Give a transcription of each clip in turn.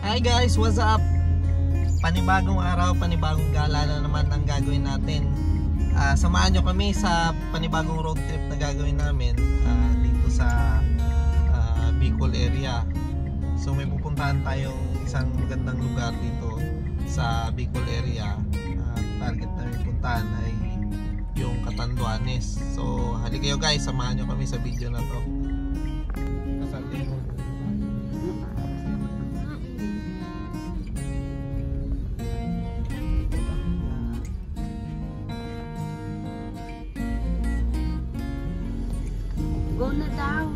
Hi guys, what's up? Panibagong araw, panibagong gala na naman ang gagawin natin. Samahan nyo kami sa panibagong road trip na gagawin namin dito sa Bicol area. So may pupuntahan tayong isang magandang lugar dito sa Bicol area. Target namin puntahan ay yung Catanduanes. So halika kayo guys, samahan nyo kami sa video na to. Go na daw.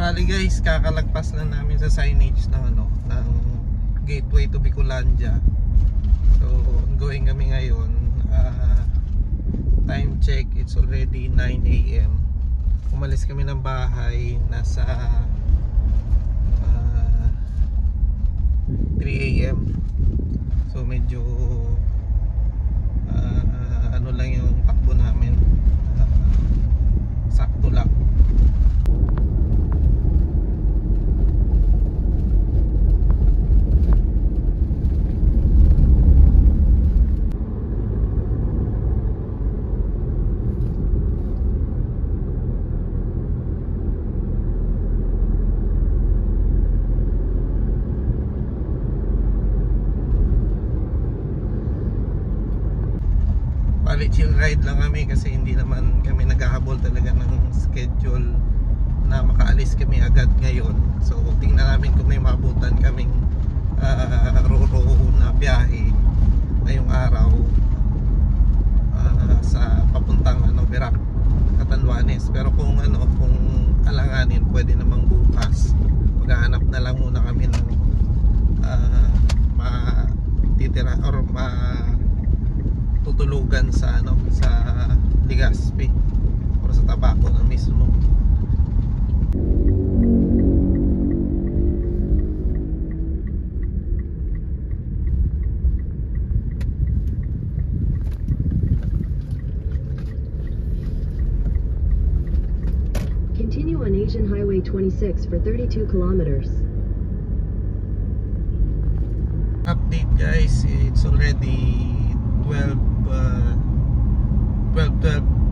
Bali guys, kakalagpas na namin sa signage ng ng gateway to Bicolandia. So ongoing kami ngayon. Time check, it's already 9 AM. Umalis kami ng bahay nasa 3 AM. So medyo ano lang yung takbo namin, sakto lang. Bali chill ride lang kami kasi hindi naman kami naghahabol talaga ng schedule na makaalis kami agad ngayon. So tingnan namin kung may maabutan kaming roro na biyahe ngayong araw sa papuntang Verac, Catanduanes. Pero kung kung alanganin, pwede namang bukas. Maghahanap na lang muna kami ng matitira or tutulugan sa sa Legazpi o sa Tabaco na mismo. Continue on Asian Highway 26 for 32 kilometers. Update guys, it's already 12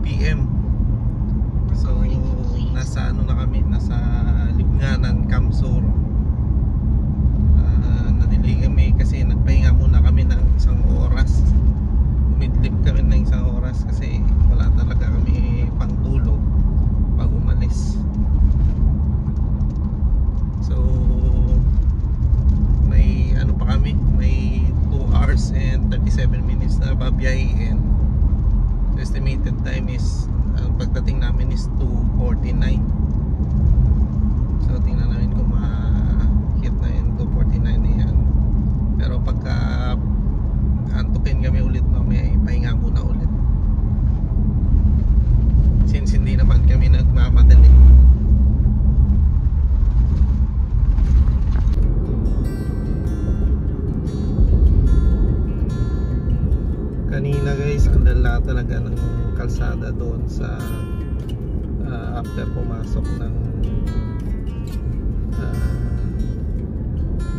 PM. So nasa na kami, nasa Libnganan, Camsor. Nadili kami kasi nagpahinga muna kami ng isang oras. Umidlip kami ng isang oras kasi wala talaga kami pangtulog pag umalis. So may pa kami, may 2 hours and 37 minutes na babiyahin. So estimated time is pagdating namin is 2:49. So tingnan namin kung ma-hit na yung 2:49 na yan. Pero pagka antukin kami ulit mamaya, pahinga muna ulit since hindi naman kami nagmamadali. kanina guys doon sa after pumasok ng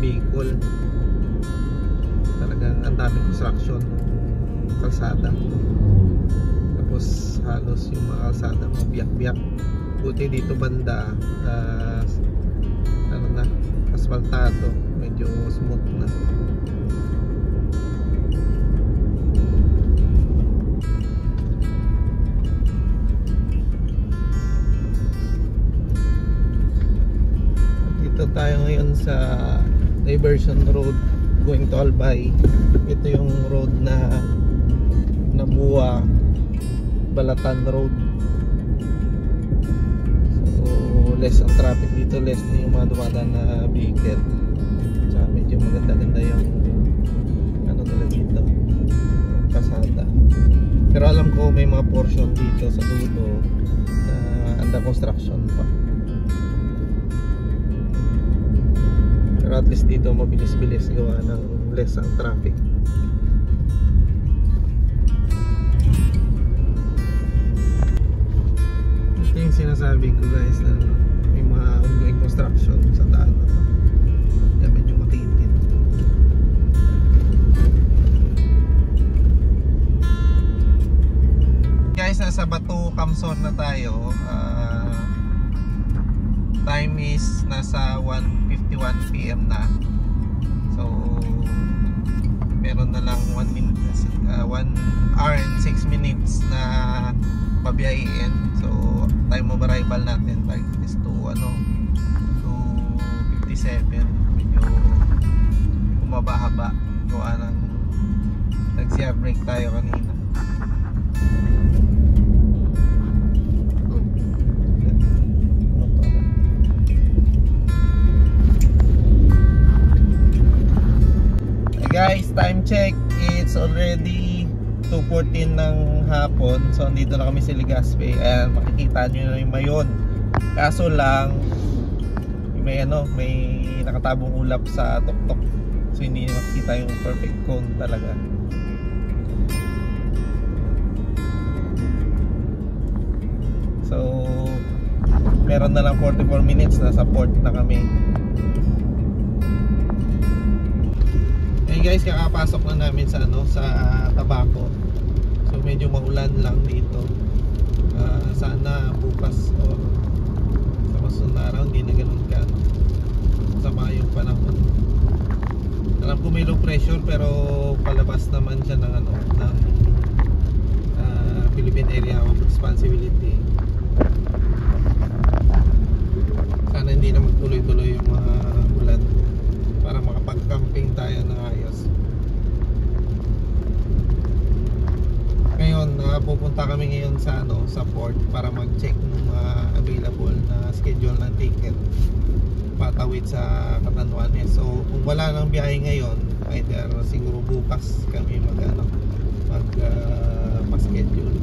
Bicol. Talagang ang daming construction ng kalsada, tapos halos yung mga kalsada mabiyak-biyak. Buti dito banda ano na, asfaltado, medyo smooth na. Dito tayo ngayon sa diversion road going to Albay. Ito yung road na Nabua Balatan Road. So less ang traffic dito, less na yung mga dumadaan na vehicle. Tsaka medyo maganda-ganda yung ano nila dito, kasada. Pero alam ko may mga portion dito sa dulo na under construction pa. Pero at least dito mabilis-bilis gawa ng less ang traffic. Ito yung sinasabi ko guys, na may mga ongoing construction sa daan na to. Kaya medyo matitid. Guys, nasa Batu Kamsor na tayo. Time is nasa 1:51 PM na. So meron na lang 1 hour and 6 minutes na pabiyahin. So time of arrival natin is to 2:57. Medyo bumaba-haba gawa ng nag-share break tayo kanina. Guys, time check, it's already 2:14 ng hapon. So andito na kami sa Legazpi. Ayan, makikita nyo na yung mayon. Kaso lang may nakatabong ulap sa tuktok. So hindi makikita yung perfect cone talaga. So meron na lang 44 minutes na sa port na kami. Guys, kakapasok na namin sa sa Tabaco. So medyo maulan lang dito. Sana bukas o sa masunod na araw hindi na ganun ka sama yung panahon. Alam ko may low pressure pero palabas naman siya ng ng Philippine Area of Responsibility. Sana hindi na magtuloy-tuloy yung mga ulan para makapag-camping tayo ng ayos. Ngayon, pupunta kami ngayon sa sa port para mag-check ng mga available na schedule ng ticket patawid sa Catanduanes. So kung wala nang biyahe ngayon, either siguro bukas kami mag-schedule.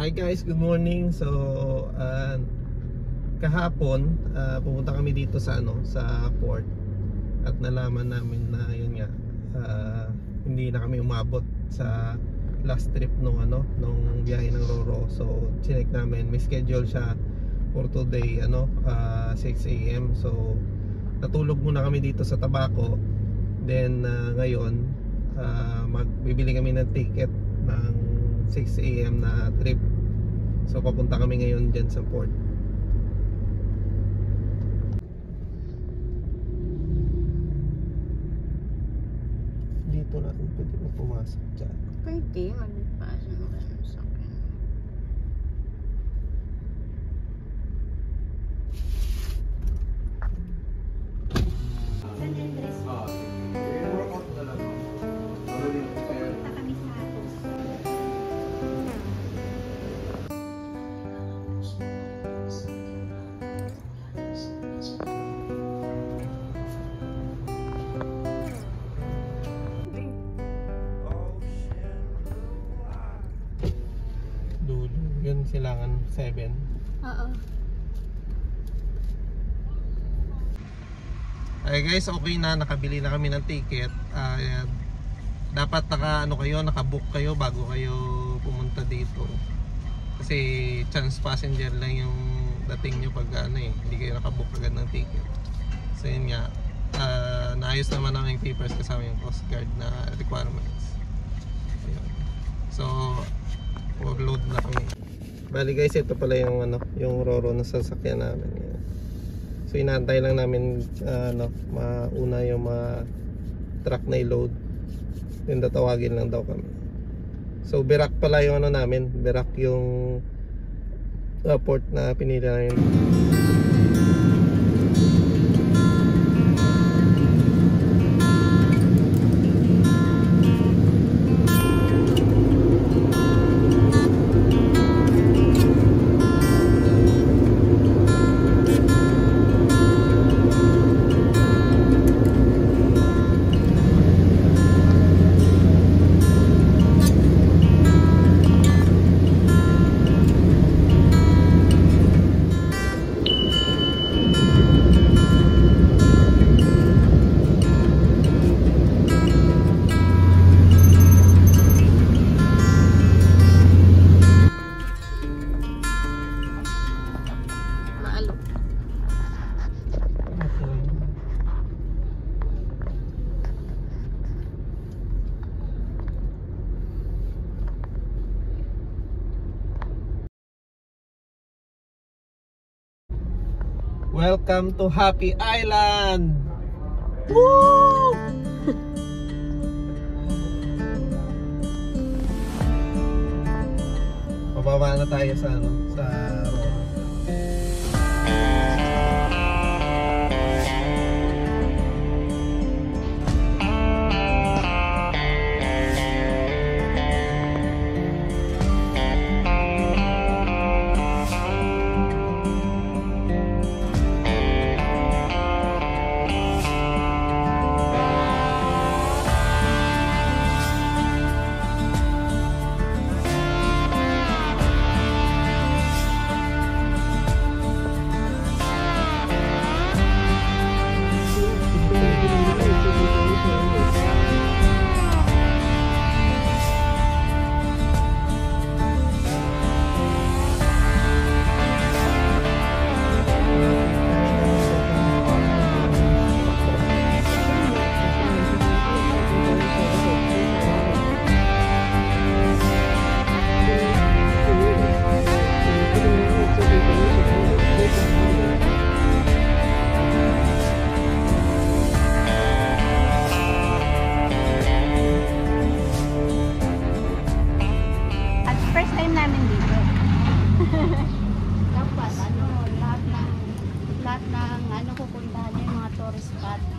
Hi guys, good morning. So kahapon pumunta kami dito sa sa port at nalaman namin na yun nga hindi na kami umabot sa last trip nung biyahe ng Roro. So chinek namin, may schedule siya for today 6 AM. So natulog muna kami dito sa Tabaco. Then ngayon magbibili kami ng ticket ng 6 AM na trip. So papunta kami ngayon dyan sa port. pumasok dyan. Pwede, magpasa mo ka sa akin. San Andres po. Pupunta kami sa Dulo. Yun silangan 7. Oo. Ay guys, okay na, nakabili na kami ng ticket. Dapat nakabook kayo bago kayo pumunta dito. Kasi chance passenger lang yung dating nyo pag hindi kayo nakabook agad ng ticket. So yun nga, naayos naman namin yung papers kasama yung Coast Guard na requirements. Ayun. So overload na kami. Bali guys, ito pala yung yung Roro na sasakyan namin. Yan. So inaantay lang namin mauna yung mga truck na i-load. Yung tatawagin lang daw kami. So Berak pala yung namin, Berak yung port na pinili namin. Welcome to Happy Island! Woo! Pababa na tayo sa sa Roro.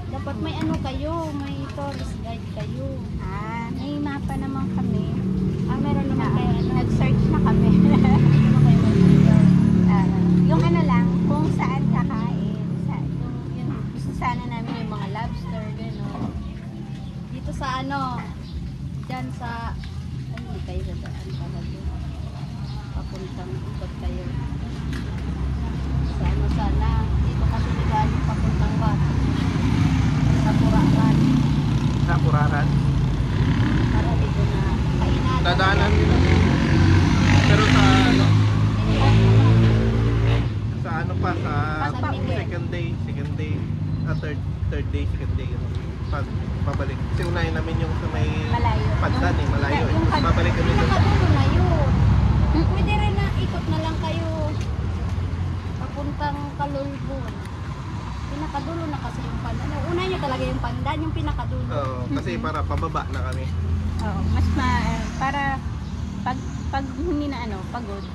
Dapat may kayo, may tourist guide kayo. May mapa naman kami. Meron naman kayo, nag-search na kami. Yung lang, kung saan kakain. Yung gusto sana namin yung mga lobster, gano'n. Dito sa dyan sa, hindi kayo sa daan talaga. Papuntang ikot kayo. Sana, dito kasi digaan yung papuntang bata. Sa Puraran. Sa Puraran? Para dito na kainan. Dadaanan nila. Pero sa second day, third day, second day. Pabalik. Kasi unahin namin yung sa may Paddan malayo. Tapos babalik kami doon. Nakadulo na yun. Pwede rin na ikot na lang kayo papuntang Kalulbon. pinakadulo na kasi yung pandan. Una nyo talaga yung pandan, yung pinakadulo. Oo, kasi para pababa na kami. Oo, para pag hindi na pagod.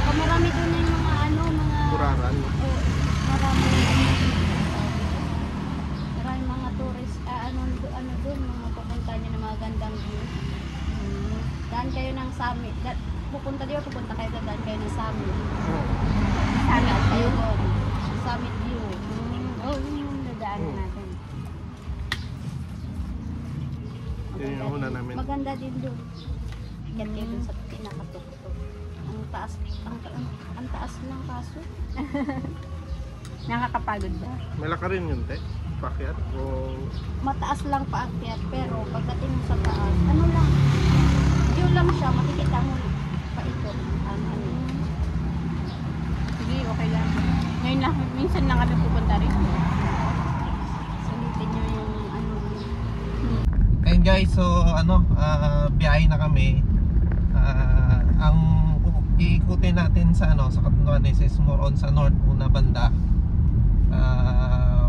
Marami doon na yung mga Kuraran. Marami mga tourist, doon, mga pupunta nyo ng mga gandang view. Daan kayo ng summit. Pupunta kayo sa daan kayo ng summit. Summit kayo doon. Summit view. Yun yung dadaanan natin. Yun yung una namin. Maganda din doon. Ikat kayo doon sa pinakatuktok. Ang taas ng kaso. Nakakapagod ba? Malaka rin yun, te. Pakyat. O... Mataas lang paakyat, pero pagdating mo sa taas, yun lang siya, makikita mo paikot. Sige, okay lang. Ngayon lang, minsan lang kami pupunta rin. Sulitin nyo yung Ayun guys, so biyahe na kami. Ang iikutin natin sa sa Catanduanes is more on sa north una banda.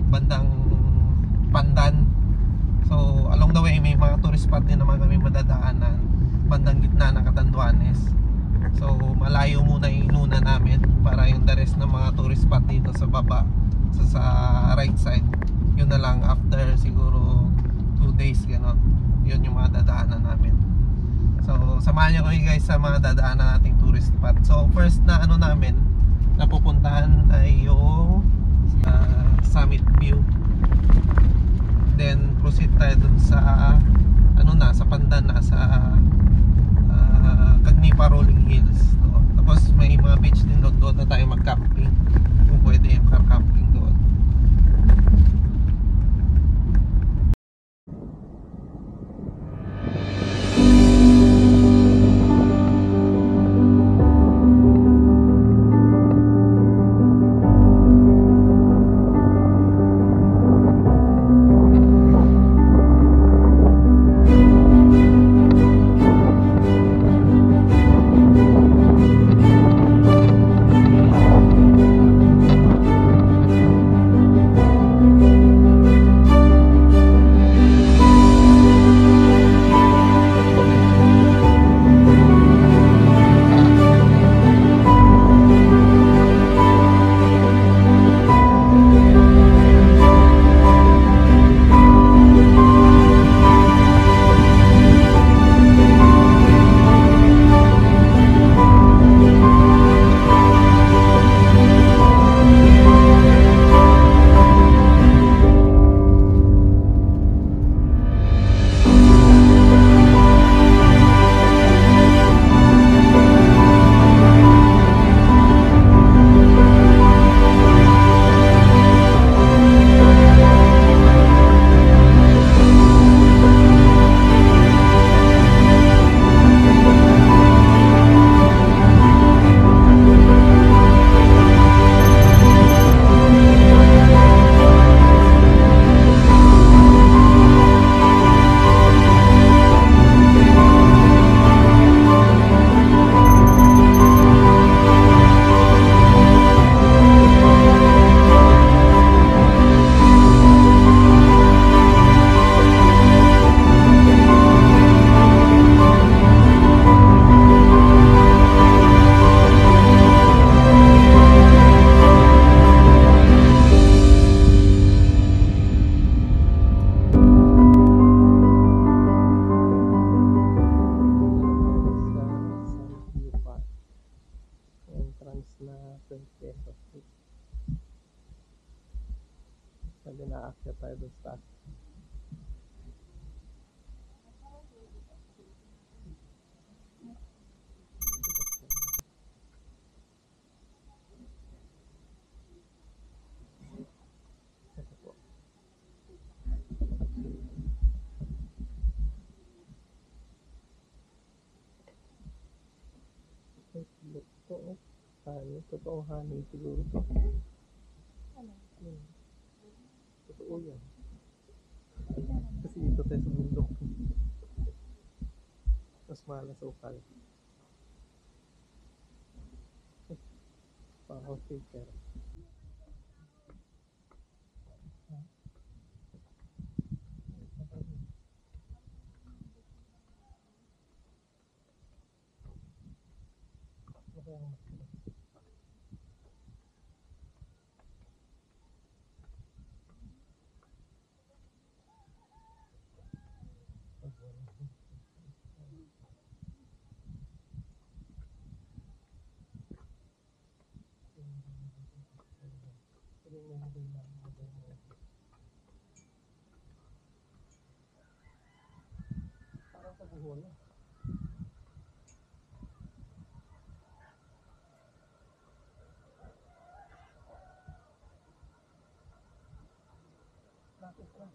Bandang Pandan. So along the way may mga tourist spot din naman kami madadaanan bandang gitna ng Catanduanes. So malayo muna yung inuna namin para yung the rest ng mga tourist spot dito sa baba sa right side. Yun na lang after siguro 2 days gano'n. Yun yung mga dadaanan namin. So samahan niyo kami guys sa mga dadaanan nating tourist spot. So first na namin na pupuntahan ay yung Summit View. Then proceed tayo dun sa sa Pandan na sa Cagnipa Rolling Hills. No? Tapos may mga beach din doon na tayo mag-camping. Kung pwede yung camping doon. na 20 pesos. Sabi na aakyat tayo doon sa taas. Ito po. Ito. Honey. Totoong honey siguro ito. Ano? Totoo yan. Kasi ito tayo sa bundok. Mas mahal na sukal. Pang shaker. Parang sa buhol. Lapit lang.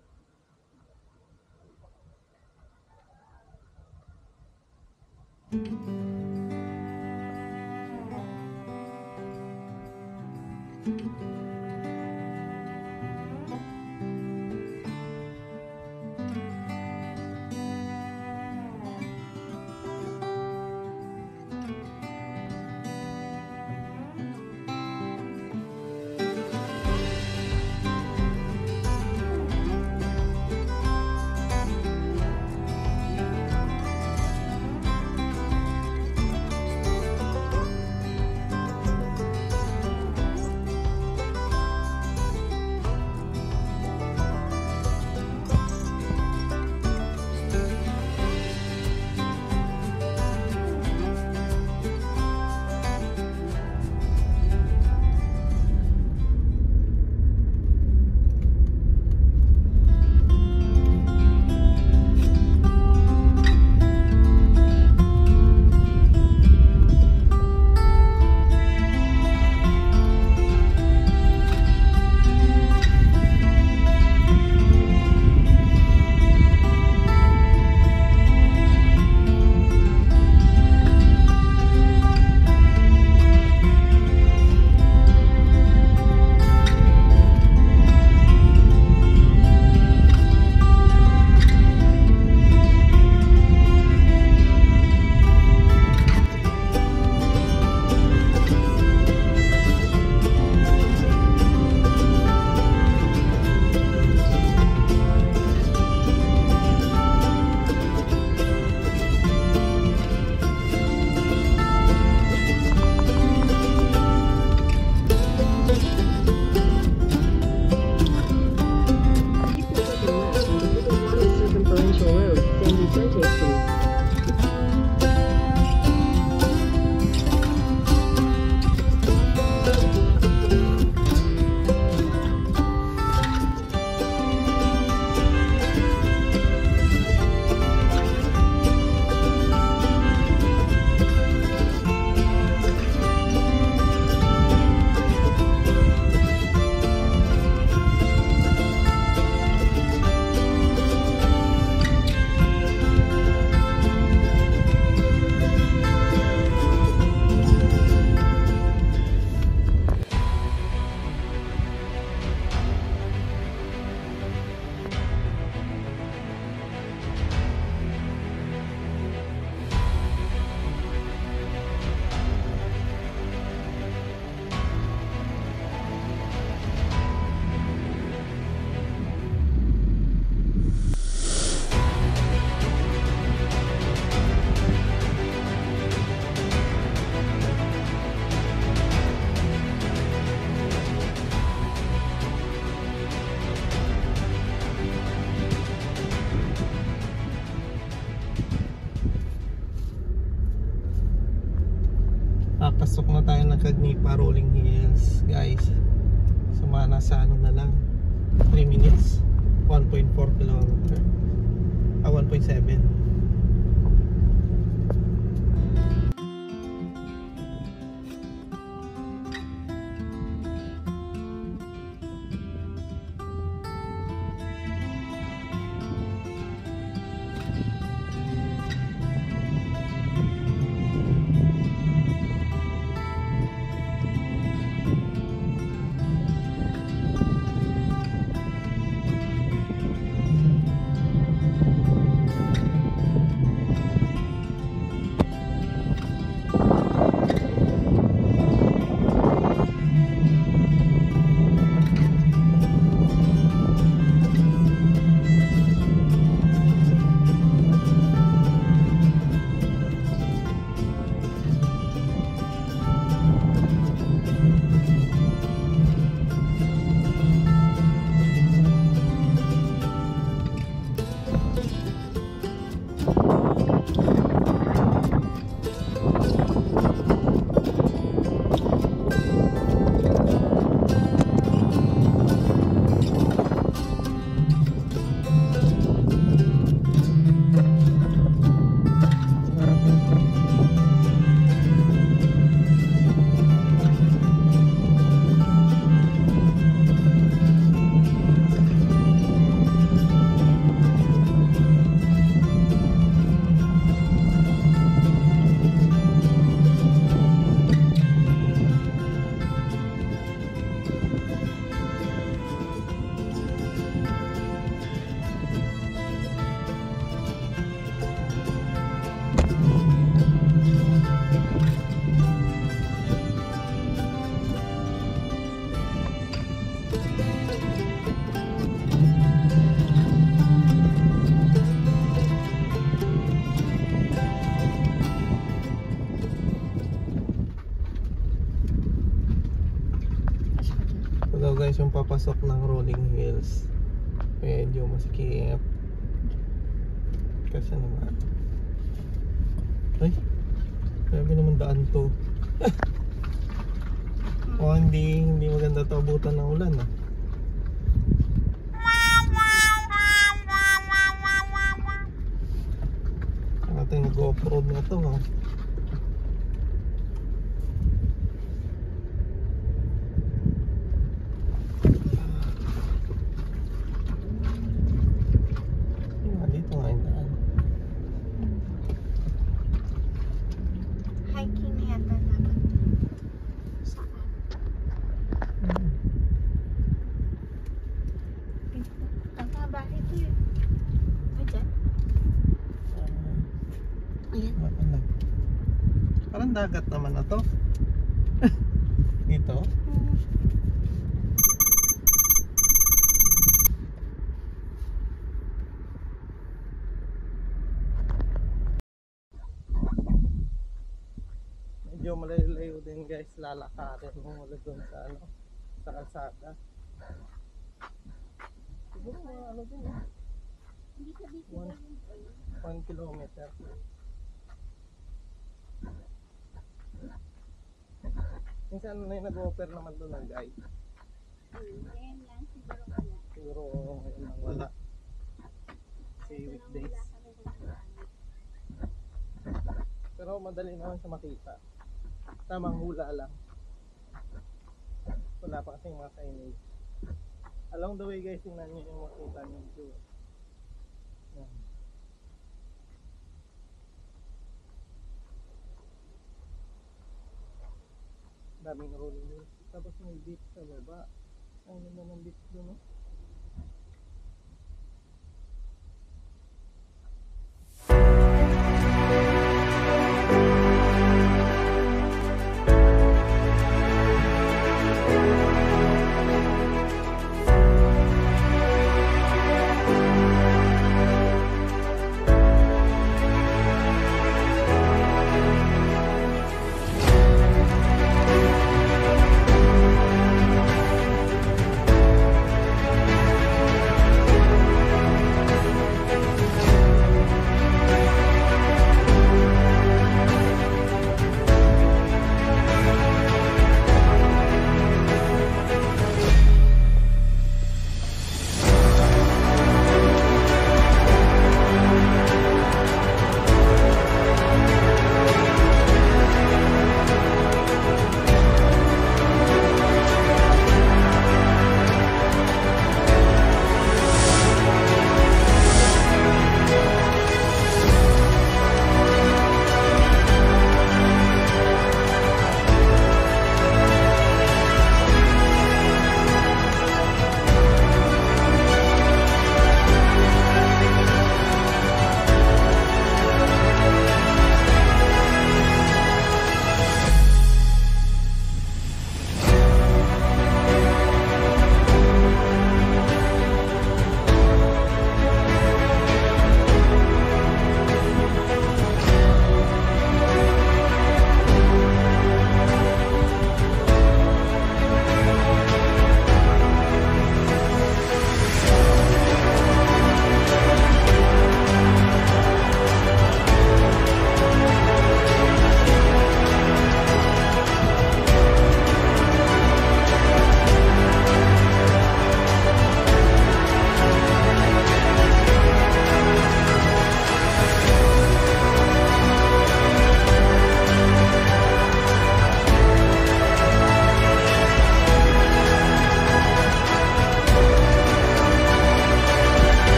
Papasok na tayo ng Cagnipa Rolling Hills, guys. Sumana sa ano na lang 3 minutes, 1.4 kilometer, 1.7. papasok ng Rolling Hills. Medyo masikip. Kasi naman. Ay, sabi naman daan to. O hindi maganda to abutan ng ulan ah. Natin nag-off-road na to ha. Dito nga yung daan. Hiking yata dapat. Saan? Ang haba ito eh. Ay, dyan? Ayan. Parang dagat naman na to. Dito. Medyo malayo din guys, lalakarin mo mula doon sa ano, sa kalsada. Siguro mga ano din eh. 1 kilometer. Minsan na yung nag-offer naman doon ng guide. Ngayon lang, siguro wala. Siguro ngayon lang wala. Say weekdays. Pero madali naman siya makita. Tamang hula lang. Wala pa kasing mga signage. Along the way guys, tingnan nyo yung makita nyo yung view. Yan. Daming rolling hills. Tapos may beach sa baba. Ang ganda ng beach doon, no?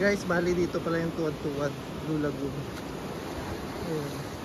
Guys, bali dito pala yung Tuwad-Tuwad Blue Lagoon. Ayan.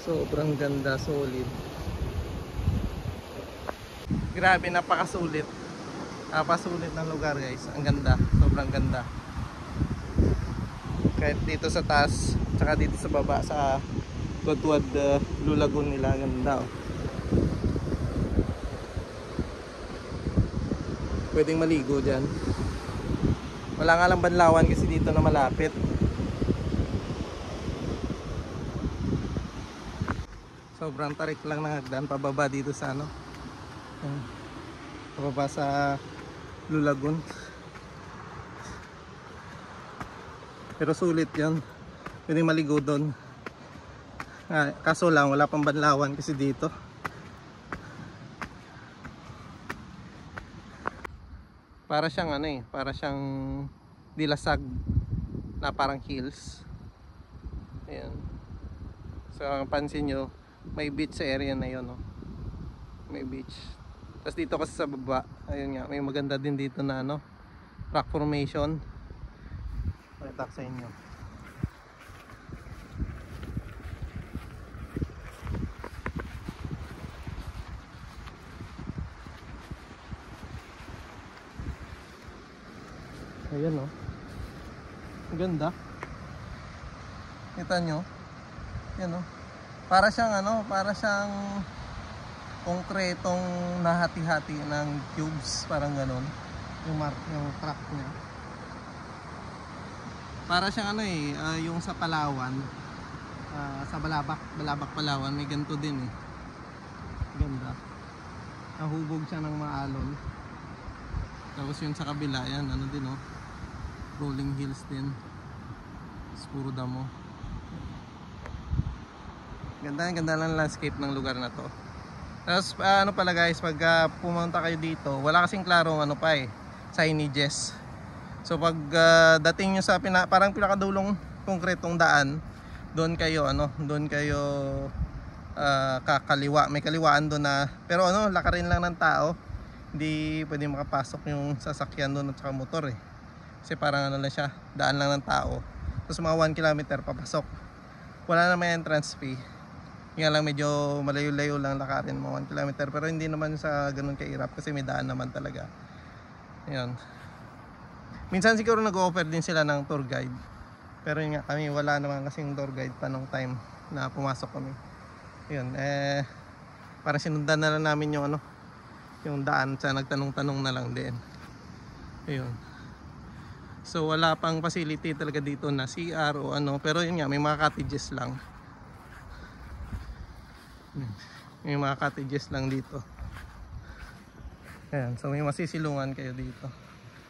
Sobrang ganda, solid. Grabe, napakasulit. Napakasulit ng lugar, guys. Ang ganda, sobrang ganda. Kahit dito sa taas, tsaka dito sa baba sa Tuwad-Tuwad Blue Lagoon nila, ang ganda. Oh. Pwedeng maligo dyan. Wala nga lang banlawan kasi dito na malapit. Sobrang tarik lang ng hagdan pababa dito sa ano, pababa sa Blue Lagoon. Pero sulit yan, pwedeng maligo doon. Kaso lang wala pang banlawan kasi dito. Para siyang ano eh, para siyang dilasag na parang hills. Ayan. So ang pansin nyo, may beach sa area na yun, no? May beach. Tapos dito kasi sa baba, ayun nga, may maganda din dito na ano, rock formation. Pakita ko sa inyo. Ayan, no? Ang ganda. Kita nyo? Ayan, no? Para siyang ano, para siyang konkretong nahati-hati ng cubes, parang gano'n. Yung track niya. Para siyang ano eh, yung sa Palawan, sa Balabac Palawan, may ganito din eh. Ganda. Nahubog siya ng maalon. Tapos yun sa kabila, yan, ano din oh. Rolling hills din. Puro damo. Ganda lang landscape ng lugar na to. Tapos ano pala guys, pag pumunta kayo dito, wala kasing klarong ano pa eh, signages. So pag dating nyo sa parang pinakadulong konkretong daan, doon kayo kakaliwa, may kaliwaan doon na, pero ano, lakarin lang ng tao. Hindi pwede makapasok yung sasakyan doon at saka motor eh. Kasi parang ano lang siya, daan lang ng tao. Tapos mga 1 kilometer papasok. Wala na may entrance fee. Nga lang medyo malayo-layo lang lakarin mo 1 kilometer, pero hindi naman sa ganun kahirap kasi may daan naman talaga. Ayun. Minsan siguro nag-offer din sila ng tour guide. Pero yun nga, kami wala naman kasing tour guide pa nung time na pumasok kami. Ayun, parang sinundan na lang namin yung ano, yung daan sa nagtanong-tanong na lang din. Ayun. So wala pang facility talaga dito na CR o ano, pero yun nga, may mga cottages lang. May mga cottages lang dito. Ayan, so may masisilungan kayo dito.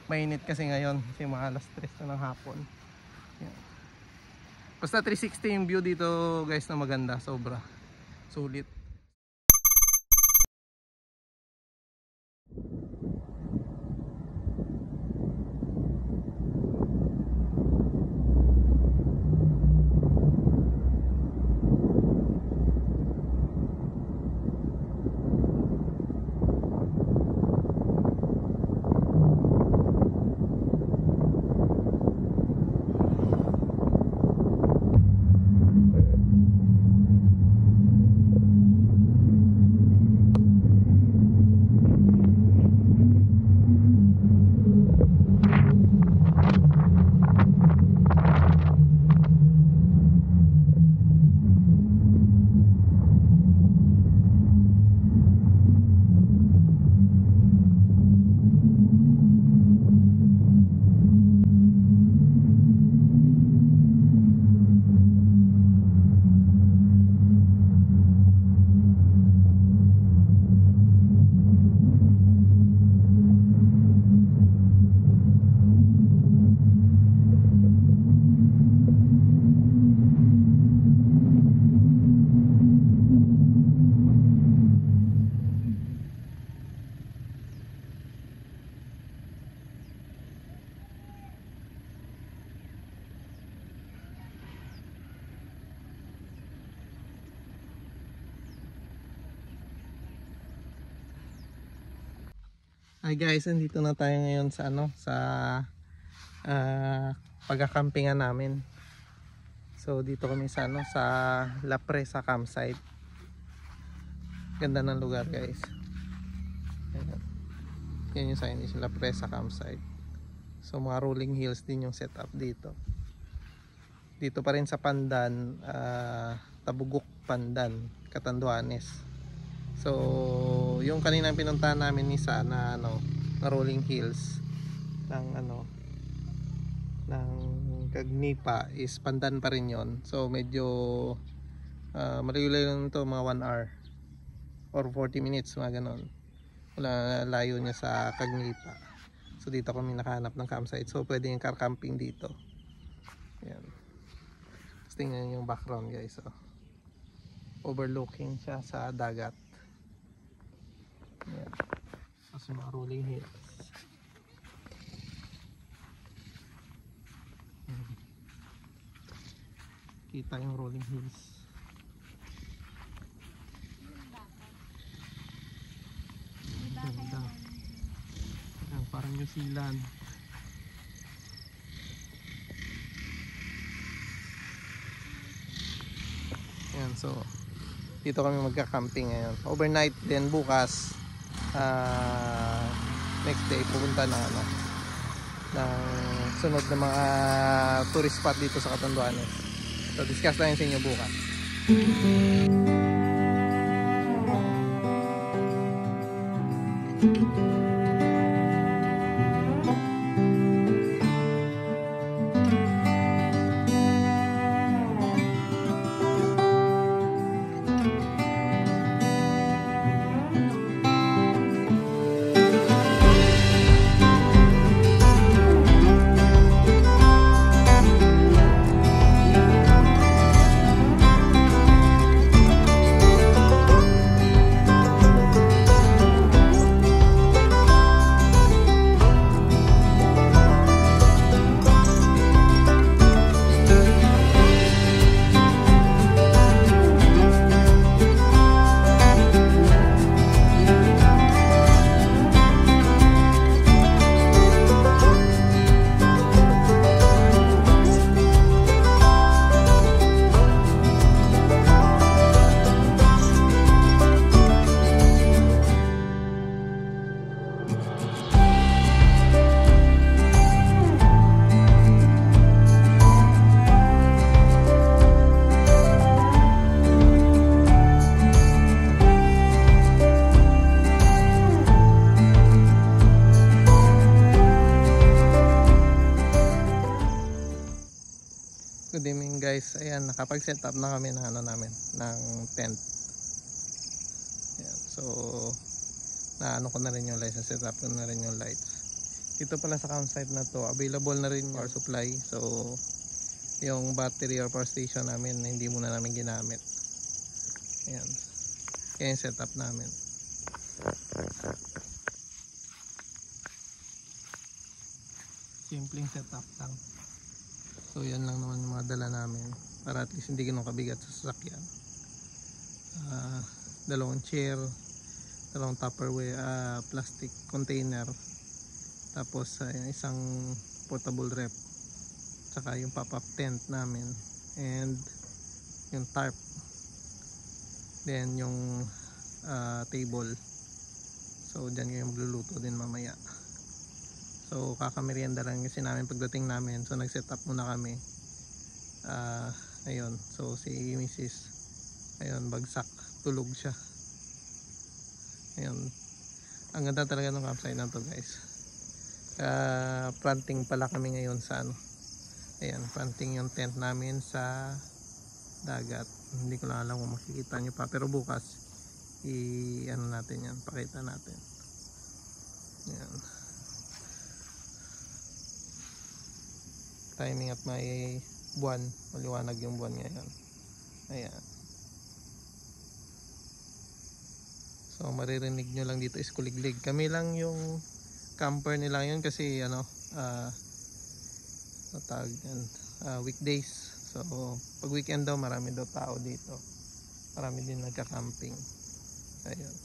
Mainit kasi ngayon, kasi mga alas 3 na ng hapon. Ayan. Basta 360 yung view dito guys, na maganda, sobra. Sulit. Hi guys, nandito na tayo ngayon sa pagkakampingan namin. So dito kami sa sa La Presa campsite. Ganda ng lugar guys. Ayan. Yan yung sign is La Presa campsite. So mga rolling hills din yung setup dito. Dito pa rin sa Pandan, Tabugok Pandan, Catanduanes. So yung kaninang pinuntahan namin ni na rolling hills ng ng Cagnipa is Pandan pa rin yon. So medyo malayo-layo lang ito, mga 1 hour or 40 minutes, mga ganon. Wala, layo niya sa Cagnipa. So dito kami nakahanap ng campsite. So pwede yung car camping dito. Ayan. Tapos tingnan yung background guys. Overlooking siya sa dagat. Ayan. Tapos yung mga rolling hills. Kita yung rolling hills. Ganda. Ayan, parang New Zealand. Ayan, so dito kami magka-camping ngayon. Overnight, then bukas next day pupunta ng ng sunod na mga tourist spot dito sa Catanduanes. So discuss lang sa inyo bukas. Good evening guys. Ayan, nakapag-set up na kami ng ng tent. Ayan, so ko na rin yung lights, set up ko na rin yung lights. Dito pala sa campsite na to, available na rin power supply. So yung battery or power station namin hindi muna namin ginamit. Ayan. Kaya yung setup namin. Simpleng setup lang. So yan lang naman yung mga dala namin para at least hindi ganun kabigat sa sasakyan. Dalawang chair, dalawang Tupperware plastic container, tapos isang portable rep, saka yung pop-up tent namin, and yung tarp, then yung table. So dyan kayo magluluto din mamaya. So kakamerienda lang kasi namin pagdating namin. So nag-set up muna kami. Ayun. So si Mrs. ayun, bagsak, tulog siya. Ayun. Ang ganda talaga ng campsite na to guys. Planting pala kami ngayon sa ayan, planting yung tent namin sa dagat. Hindi ko lang alam kung makikita nyo pa, pero bukas natin yan, pakita natin. Ayan. Timing at may buwan, maliwanag yung buwan ngayon. Ayan. So maririnig nyo lang dito is kuliglig. Kami lang yung camper nila yun kasi weekdays. So pag weekend daw marami daw tao dito. Marami din nagka-camping. Ayun.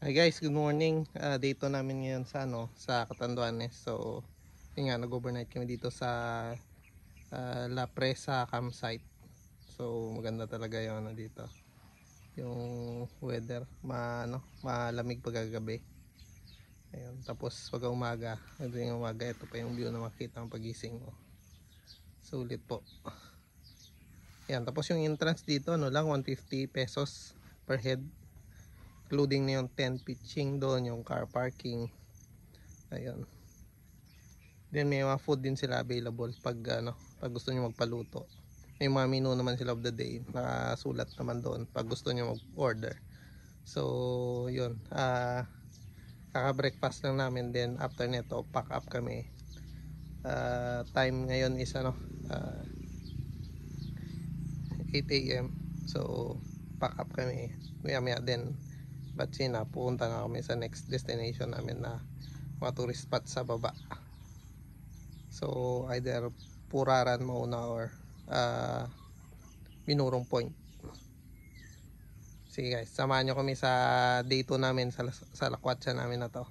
Hi guys, good morning. Day 2 namin ngayon sa sa Catanduanes. So, yun nga, nag-overnight kami dito sa La Presa campsite. So, maganda talaga yung dito. Yung weather, malamig pagkagabi. Ayun, tapos pag umaga, ito pa yung view na makita ng pagising mo. Sulit po. Yan, tapos yung entrance dito, lang 150 pesos per head. Including na yung tent pitching doon, yung car parking. Ayun. Then may mga food din sila available pag pag gusto niyo magpaluto. May mga menu naman sila of the day, nakasulat naman doon pag gusto niyo mag-order. So, yun. Kaka-breakfast lang namin, then after nito pack up kami. Time ngayon is 8 AM. So, pack up kami. Maya din Batsina, pupunta na kami sa next destination namin na mga tourist spot sa baba. So either Puraran mauna or Binurong Point. Sige guys, samahan nyo kami sa day 2 namin sa lakwatsa namin na to.